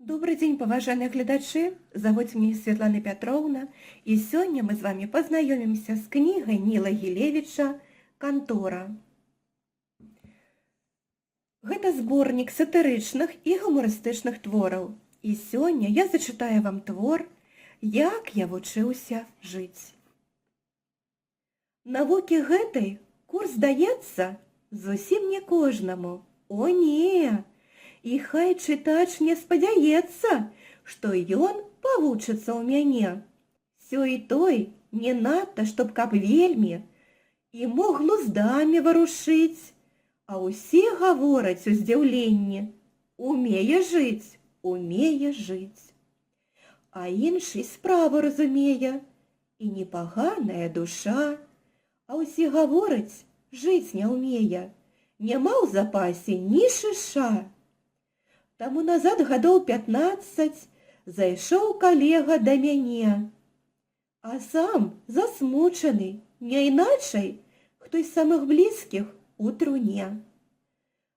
Добрый день, паважаныя гледачы. Завуць мяне Светлана Пятроўна, і сёння мы з вами пазнаёмімся з кнігай Ніла Гілевіча «Кантора». Гэта зборнік сатырычных і гумарыстычных твораў. І сёння я зачытаю вам твор «Як я вучыўся жыць». Навукі гэтай курс даецца зусім не кожнаму. О, не! І хай чытач не спадзяецца, што ён павучыцца ў мяне. Сёй той не надта, чтоб каб вельмі, і мог глуздамі варушыць, а ўсе гавораць у здзіўленні: умее жыць, умее жыць. А іншы справу разумее, і непаганая душа, а ўсе гавораць, жыць не ўмее, няма ў запасе ні шыша. Таму назад гадоў 15 зайшоў калега да мяне, а сам засмучаны, не іначай, хто з самых блізкіх у труне.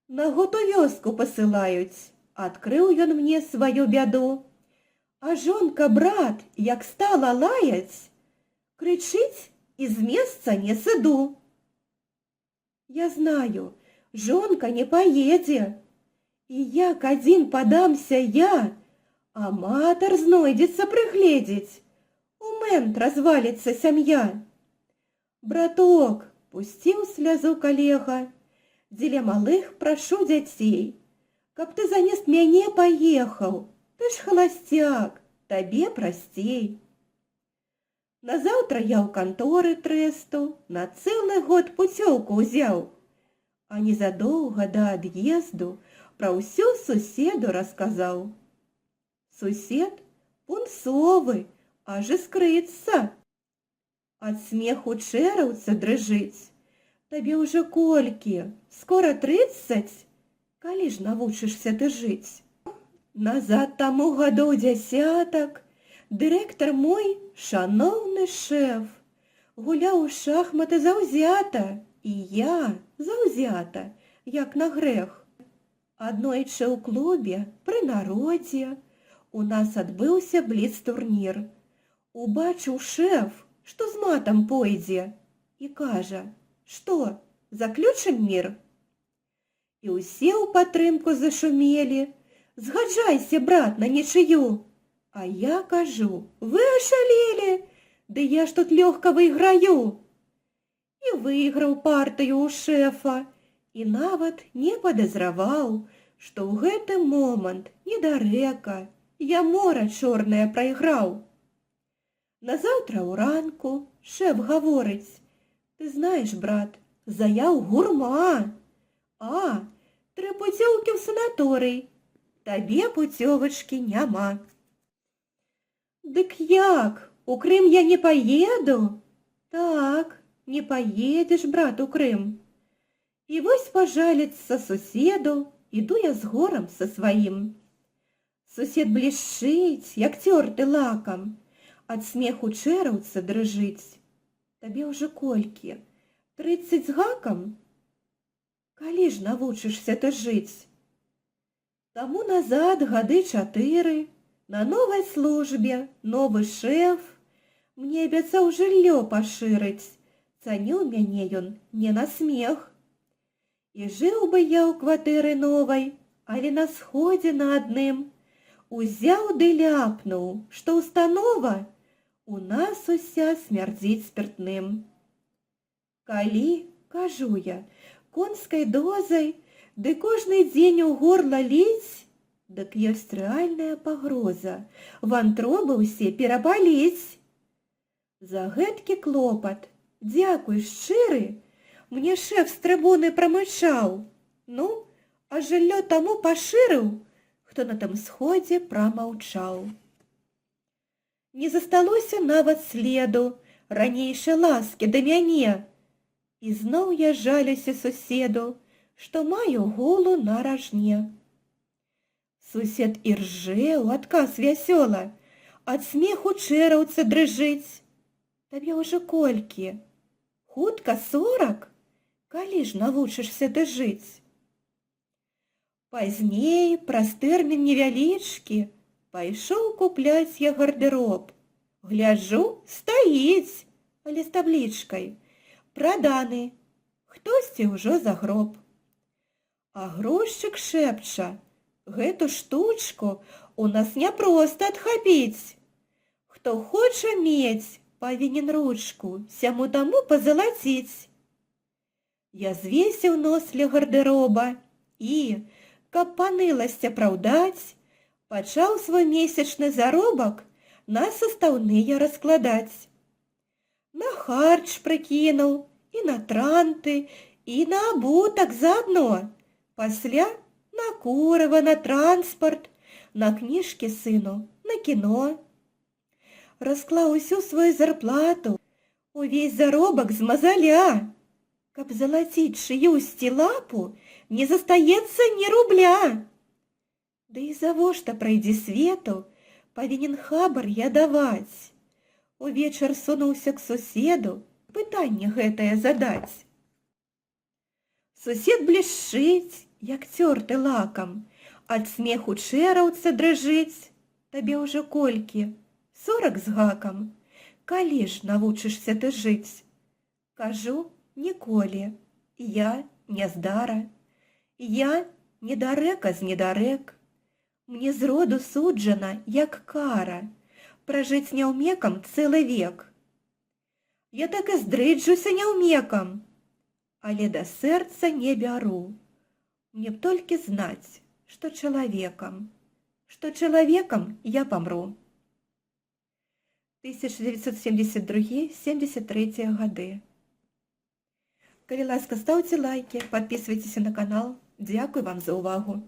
На год у вёску пасылаюць, адкрыў ён мне сваю бяду, а жонка, брат, як стала лаяць, крычыць і з месца не сыду. Я знаю, жонка не паедзе, і як адзін падамся я, аматар знойдзецца прыгледзець, у мэнт разваліцца сям'я. Браток, пусціў слязу калега, дзеля малых прашу дзяцей, каб ты замест мяне паехаў, ты ж халасцяк, табе прасцей. Назаўтра я ў канторы трэсту, на цэлы год пуцёўку ўзяў, а незадоўга да ад'езду пра ўсё суседу расказаў. Сусед пунцовы, аж іскрыцца. Ад смеху чэраўца дрыжыць. Табе ўжо колькі? Скора 30? Калі ж навучышся ты жыць? Назад таму гадоў 10 дырэктар мой, шаноўны шэф, гуляў у шахматы заўзята, і я заўзята, як на грэх. Аднойчы ў клубе пры народзе у нас адбыўся бліц-турнір. Убачыў шэф, што з матам пойдзе, і кажа: што, заключым мір? І ўсе ў падтрымку зашумелі: згаджайся, брат, на нічыю. А я кажу: вы ашалелі, ды я ж тут лёгка выйграю. І выйграў партыю ў шэфа, і нават не падазраваў, што ў гэты момант недарэка я мора чорнае прайграў. Назаўтра ўранку шэф гаворыць: ты знаеш, брат, заяў гурма. 3 пуцёўкі ў санаторый, табе пуцёвачкі няма. Дык як, у Крым я не паеду? Так, не паедзеш, брат, у Крым. І вось пажаліцца суседу, іду я з горам са сваім. Сусед блішчыць, як цёрты лакам, ад смеху чэраўца дрыжыць. Табе ўжо колькі? 30 з гакам? Калі ж навучышся ты жыць? Таму назад гады 4, на новай службе, новы шэф, мне абяцаў жыллё пашырыць, цаніў мяне ён не на смех. І жыў бы я ў кватэры новай, але на сходзе на адным узяў ды ляпнуў, што ўстанова у нас уся смярдзіць спіртным. Калі, кажу я, конскай дозай, ды кожны дзень у горла ліць, дык ёсць рэальная пагроза, вантробы ўсе перабаліць. За гэткі клопат, дзякуй шчыры, мне шэф з трыбуны прамычаў: ну, а жыллё таму пашырыў, хто на тым сходзе прамаўчаў. Не засталося нават следу ранейшай ласкі да мяне, і зноў я жалюся суседу, што маю гулу на ражне. Сусед іржэ ў адказ вясёла, ад смеху чэраўца дрыжыць. Табе ўжо колькі? Хутка 40? Калі ж навучышся ты жыць? Пазней, праз тэрмін невялічкі, Пайшоў купляць я гардэроб. Гляджу, стаіць, але з таблічкай. Праданы. Хтосьці ўжо загроб. А грузчык шэпча: гэту штучку у нас няпроста адхапіць. Хто хоча мець, павінен ручку сяму таму пазалаціць. Я звесіў нос ля гардэроба і, каб паныласць апраўдаць, пачаў свой месячны заробак на састаўныя раскладаць. На харч прыкінуў, і на транты, і на абутак заадно. Пасля на курыва, на транспарт, на кніжкі сыну, на кіно. Расклаў усю сваю зарплату, увесь заробак з мазаля. Каб залаціць чыюсьці лапу, не застаецца ні рубля. Ды і завошта прайдзе свету, павінен хабар я даваць. Увечар сунуўся к суседу, пытанне гэтае задаць. Сусед блішчыць, як цёрты лакам, ад смеху чэраўца дрыжыць. Табе ўжо колькі? 40 з гакам. Калі ж навучышся ты жыць? Кажу, ніколі. Я няздара. Я недарэка з недарэк. Мне зроду суджана, як кара, пражыць няўмекам цэлы век. Я так і здрыджуся няўмекам, але да сэрца не бяру. Мне б толькі знаць, што чалавекам я памру. 1972-73 гады. Калі ласка, стаўце лайкі, падпісвайцеся на канал. Дзякуй вам за ўвагу.